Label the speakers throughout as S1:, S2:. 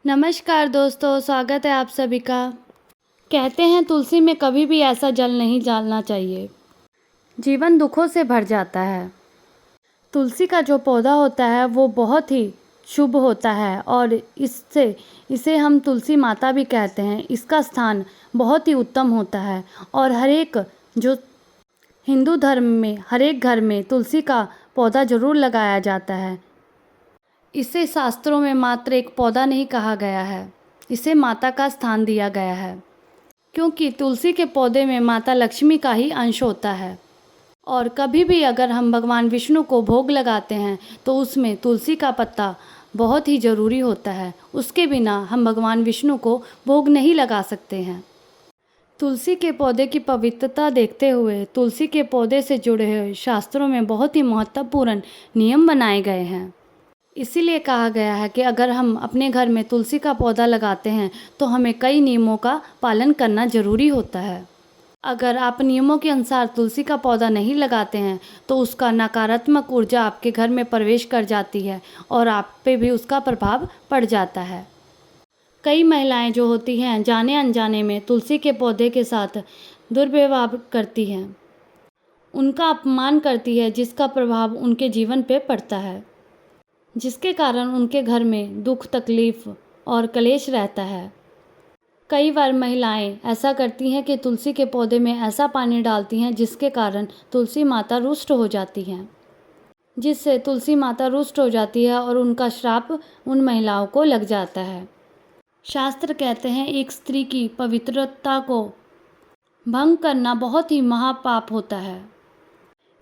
S1: नमस्कार दोस्तों, स्वागत है आप सभी का। कहते हैं तुलसी में कभी भी ऐसा जल नहीं डालना चाहिए, जीवन दुखों से भर जाता है। तुलसी का जो पौधा होता है वो बहुत ही शुभ होता है और इसे हम तुलसी माता भी कहते हैं। इसका स्थान बहुत ही उत्तम होता है और जो हिंदू धर्म में हर एक घर में तुलसी का पौधा जरूर लगाया जाता है। इसे शास्त्रों में मात्र एक पौधा नहीं कहा गया है, इसे माता का स्थान दिया गया है, क्योंकि तुलसी के पौधे में माता लक्ष्मी का ही अंश होता है। और कभी भी अगर हम भगवान विष्णु को भोग लगाते हैं तो उसमें तुलसी का पत्ता बहुत ही ज़रूरी होता है। उसके बिना हम भगवान विष्णु को भोग नहीं लगा सकते हैं। तुलसी के पौधे की पवित्रता देखते हुए तुलसी के पौधे से जुड़े हुए शास्त्रों में बहुत ही महत्वपूर्ण नियम बनाए गए हैं। इसीलिए कहा गया है कि अगर हम अपने घर में तुलसी का पौधा लगाते हैं तो हमें कई नियमों का पालन करना ज़रूरी होता है। अगर आप नियमों के अनुसार तुलसी का पौधा नहीं लगाते हैं तो उसका नकारात्मक ऊर्जा आपके घर में प्रवेश कर जाती है और आप पे भी उसका प्रभाव पड़ जाता है। कई महिलाएं जो होती हैं जाने अनजाने में तुलसी के पौधे के साथ दुर्व्यवहार करती हैं, उनका अपमान करती है, जिसका प्रभाव उनके जीवन पे पड़ता है, जिसके कारण उनके घर में दुख तकलीफ और कलेश रहता है। कई बार महिलाएं ऐसा करती हैं कि तुलसी के पौधे में ऐसा पानी डालती हैं जिसके कारण तुलसी माता रुष्ट हो जाती हैं, जिससे तुलसी माता रुष्ट हो जाती है और उनका श्राप उन महिलाओं को लग जाता है। शास्त्र कहते हैं एक स्त्री की पवित्रता को भंग करना बहुत ही महापाप होता है।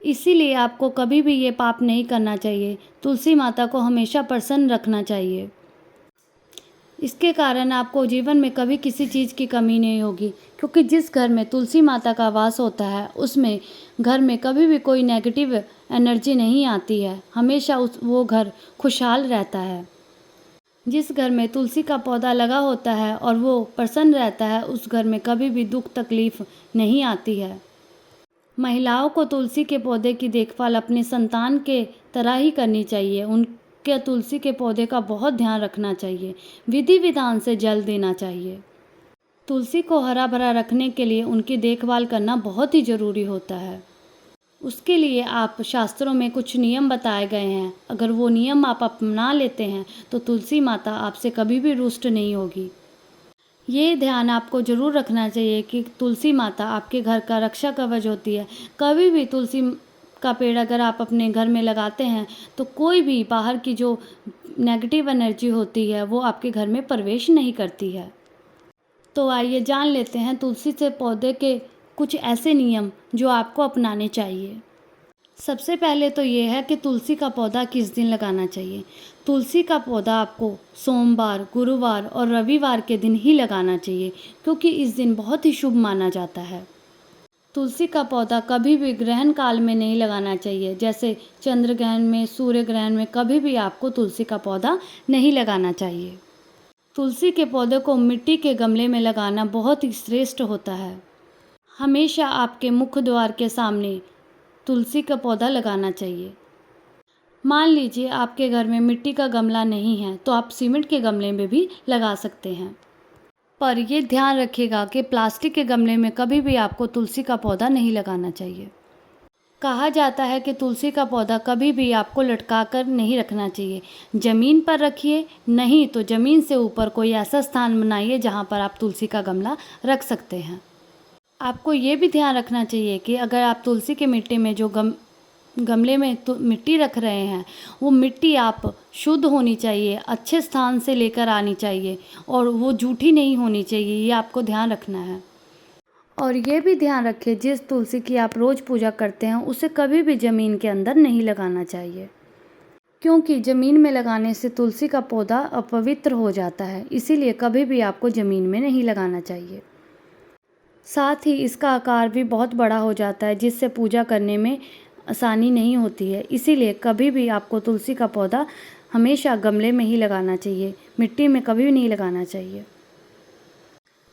S1: इसीलिए आपको कभी भी ये पाप नहीं करना चाहिए। तुलसी माता को हमेशा प्रसन्न रखना चाहिए। इसके कारण आपको जीवन में कभी किसी चीज़ की कमी नहीं होगी, क्योंकि जिस घर में तुलसी माता का वास होता है उसमें घर में कभी भी कोई नेगेटिव एनर्जी नहीं आती है। हमेशा वो घर खुशहाल रहता है। जिस घर में तुलसी का पौधा लगा होता है और वो प्रसन्न रहता है, उस घर में कभी भी दुख तकलीफ नहीं आती है। महिलाओं को तुलसी के पौधे की देखभाल अपने संतान के तरह ही करनी चाहिए। उनके तुलसी के पौधे का बहुत ध्यान रखना चाहिए, विधि विधान से जल देना चाहिए। तुलसी को हरा भरा रखने के लिए उनकी देखभाल करना बहुत ही ज़रूरी होता है। उसके लिए आप शास्त्रों में कुछ नियम बताए गए हैं। अगर वो नियम आप अपना लेते हैं तो तुलसी माता आपसे कभी भी रुष्ट नहीं होगी। ये ध्यान आपको ज़रूर रखना चाहिए कि तुलसी माता आपके घर का रक्षा कवच होती है। कभी भी तुलसी का पेड़ अगर आप अपने घर में लगाते हैं तो कोई भी बाहर की जो नेगेटिव एनर्जी होती है वो आपके घर में प्रवेश नहीं करती है। तो आइए जान लेते हैं तुलसी से पौधे के कुछ ऐसे नियम जो आपको अपनाने चाहिए। सबसे पहले तो ये है कि तुलसी का पौधा किस दिन लगाना चाहिए। तुलसी का पौधा आपको सोमवार, गुरुवार और रविवार के दिन ही लगाना चाहिए, क्योंकि इस दिन बहुत ही शुभ माना जाता है। तुलसी का पौधा कभी भी ग्रहण काल में नहीं लगाना चाहिए, जैसे चंद्र ग्रहण में, सूर्य ग्रहण में कभी भी आपको तुलसी का पौधा नहीं लगाना चाहिए। तुलसी के पौधे को मिट्टी के गमले में लगाना बहुत ही श्रेष्ठ होता है। हमेशा आपके मुख्य द्वार के सामने तुलसी का पौधा लगाना चाहिए। मान लीजिए आपके घर में मिट्टी का गमला नहीं है तो आप सीमेंट के गमले में भी लगा सकते हैं, पर ये ध्यान रखिएगा कि प्लास्टिक के गमले में कभी भी आपको तुलसी का पौधा नहीं लगाना चाहिए। कहा जाता है कि तुलसी का पौधा कभी भी आपको लटका कर नहीं रखना चाहिए। ज़मीन पर रखिए, नहीं तो ज़मीन से ऊपर कोई ऐसा स्थान बनाइए जहाँ पर आप तुलसी का गमला रख सकते हैं। आपको ये भी ध्यान रखना चाहिए कि अगर आप तुलसी के मिट्टी में जो गमले में मिट्टी रख रहे हैं, वो मिट्टी आप शुद्ध होनी चाहिए, अच्छे स्थान से लेकर आनी चाहिए और वो जूठी नहीं होनी चाहिए। ये आपको ध्यान रखना है। और ये भी ध्यान रखिए जिस तुलसी की आप रोज़ पूजा करते हैं उसे कभी भी ज़मीन के अंदर नहीं लगाना चाहिए, क्योंकि ज़मीन में लगाने से तुलसी का पौधा अपवित्र हो जाता है। इसीलिए कभी भी आपको ज़मीन में नहीं लगाना चाहिए। साथ ही इसका आकार भी बहुत बड़ा हो जाता है, जिससे पूजा करने में आसानी नहीं होती है। इसीलिए कभी भी आपको तुलसी का पौधा हमेशा गमले में ही लगाना चाहिए, मिट्टी में कभी भी नहीं लगाना चाहिए।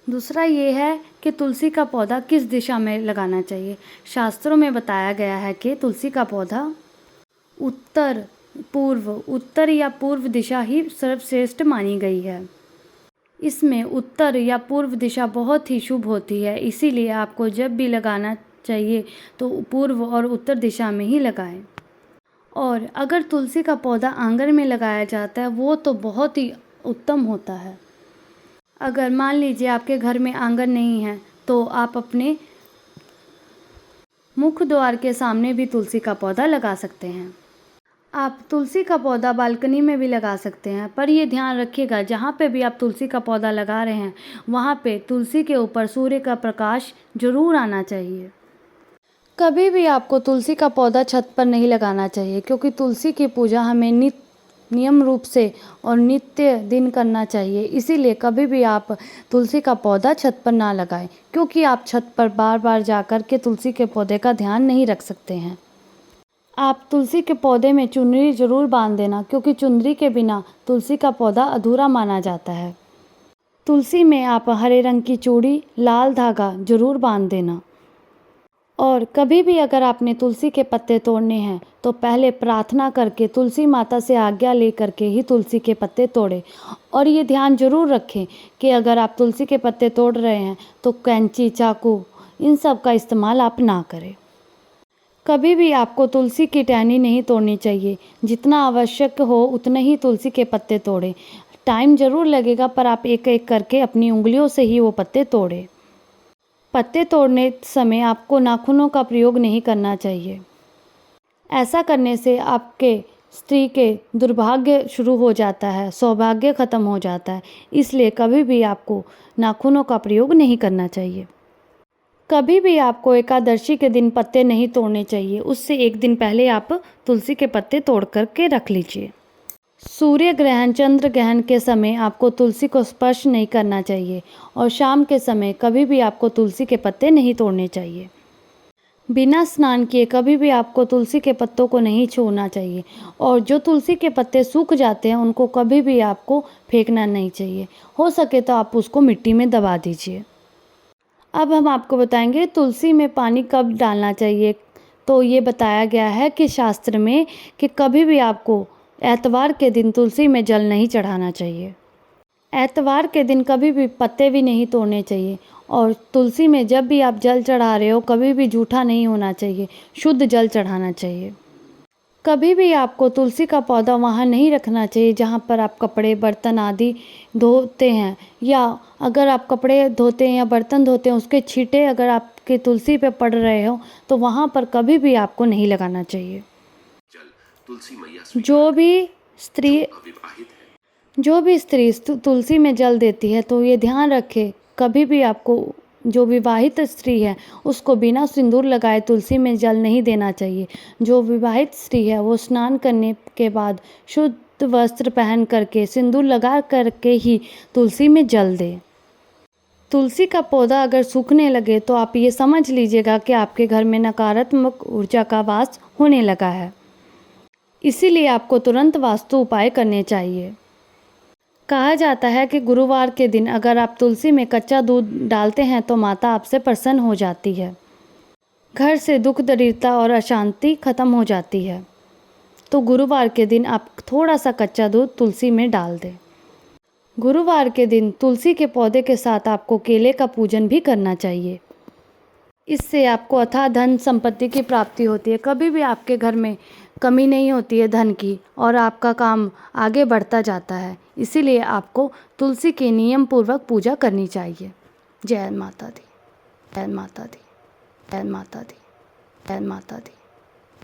S1: दूसरा ये है कि तुलसी का पौधा किस दिशा में लगाना चाहिए। शास्त्रों में बताया गया है कि तुलसी का पौधा उत्तर या पूर्व दिशा ही सर्वश्रेष्ठ मानी गई है। इसमें उत्तर या पूर्व दिशा बहुत ही शुभ होती है, इसीलिए आपको जब भी लगाना चाहिए तो पूर्व और उत्तर दिशा में ही लगाएं। और अगर तुलसी का पौधा आंगन में लगाया जाता है वो तो बहुत ही उत्तम होता है। अगर मान लीजिए आपके घर में आंगन नहीं है तो आप अपने मुख्य द्वार के सामने भी तुलसी का पौधा लगा सकते हैं। आप तुलसी का पौधा बालकनी में भी लगा सकते हैं, पर ये ध्यान रखिएगा जहाँ पे भी आप तुलसी का पौधा लगा रहे हैं वहाँ पे तुलसी के ऊपर सूर्य का प्रकाश जरूर आना चाहिए। कभी भी आपको तुलसी का पौधा छत पर नहीं लगाना चाहिए, क्योंकि तुलसी की पूजा हमें नियम रूप से और नित्य दिन करना चाहिए। इसीलिए कभी भी आप तुलसी का पौधा छत पर ना लगाएं, क्योंकि आप छत पर बार बार जाकर के तुलसी के पौधे का ध्यान नहीं रख सकते हैं। आप तुलसी के पौधे में चुनरी जरूर बांध देना, क्योंकि चुनरी के बिना तुलसी का पौधा अधूरा माना जाता है। तुलसी में आप हरे रंग की चूड़ी, लाल धागा जरूर बांध देना। और कभी भी अगर आपने तुलसी के पत्ते तोड़ने हैं तो पहले प्रार्थना करके तुलसी माता से आज्ञा ले करके ही तुलसी के पत्ते तोड़ें। और ये ध्यान जरूर रखें कि अगर आप तुलसी के पत्ते तोड़ रहे हैं तो कैंची, चाकू इन सब का इस्तेमाल आप ना करें। कभी भी आपको तुलसी की टहनी नहीं तोड़नी चाहिए, जितना आवश्यक हो उतने ही तुलसी के पत्ते तोड़ें। टाइम ज़रूर लगेगा, पर आप एक एक करके अपनी उंगलियों से ही वो पत्ते तोड़ें। पत्ते तोड़ने समय आपको नाखूनों का प्रयोग नहीं करना चाहिए। ऐसा करने से आपके स्त्री के दुर्भाग्य शुरू हो जाता है, सौभाग्य खत्म हो जाता है। इसलिए कभी भी आपको नाखूनों का प्रयोग नहीं करना चाहिए। कभी भी आपको एकादशी के दिन पत्ते नहीं तोड़ने चाहिए, उससे एक दिन पहले आप तुलसी के पत्ते तोड़ करके रख लीजिए। सूर्य ग्रहण, चंद्र ग्रहण के समय आपको तुलसी को स्पर्श नहीं करना चाहिए और शाम के समय कभी भी आपको तुलसी के पत्ते नहीं तोड़ने चाहिए। बिना स्नान किए कभी भी आपको तुलसी के पत्तों को नहीं छूना चाहिए और जो तुलसी के पत्ते सूख जाते हैं उनको कभी भी आपको फेंकना नहीं चाहिए। हो सके तो आप उसको मिट्टी में दबा दीजिए। अब हम आपको बताएंगे तुलसी में पानी कब डालना चाहिए। तो ये बताया गया है कि शास्त्र में कि कभी भी आपको एतवार के दिन तुलसी में जल नहीं चढ़ाना चाहिए। एतवार के दिन कभी भी पत्ते भी नहीं तोड़ने चाहिए और तुलसी में जब भी आप जल चढ़ा रहे हो कभी भी जूठा नहीं होना चाहिए, शुद्ध जल चढ़ाना चाहिए। कभी भी आपको तुलसी का पौधा वहाँ नहीं रखना चाहिए जहाँ पर आप कपड़े, बर्तन आदि धोते हैं, या अगर आप कपड़े धोते हैं या बर्तन धोते हैं उसके छींटे अगर आपके तुलसी पे पड़ रहे हो तो वहाँ पर कभी भी आपको नहीं लगाना चाहिए। जो भी स्त्री तुलसी में जल देती है तो ये ध्यान रखे कभी भी आपको जो विवाहित स्त्री है उसको बिना सिंदूर लगाए तुलसी में जल नहीं देना चाहिए। जो विवाहित स्त्री है वो स्नान करने के बाद शुद्ध वस्त्र पहन करके सिंदूर लगा करके ही तुलसी में जल दे। तुलसी का पौधा अगर सूखने लगे तो आप ये समझ लीजिएगा कि आपके घर में नकारात्मक ऊर्जा का वास होने लगा है। इसीलिए आपको तुरंत वास्तु उपाय करने चाहिए। कहा जाता है कि गुरुवार के दिन अगर आप तुलसी में कच्चा दूध डालते हैं तो माता आपसे प्रसन्न हो जाती है, घर से दुख दरिद्रता और अशांति खत्म हो जाती है। तो गुरुवार के दिन आप थोड़ा सा कच्चा दूध तुलसी में डाल दें। गुरुवार के दिन तुलसी के पौधे के साथ आपको केले का पूजन भी करना चाहिए। इससे आपको अथाह धन संपत्ति की प्राप्ति होती है। कभी भी आपके घर में कमी नहीं होती है धन की और आपका काम आगे बढ़ता जाता है। इसीलिए आपको तुलसी की नियम पूर्वक पूजा करनी चाहिए। जय माता दी, जय माता दी, जय माता दी, जय माता दी।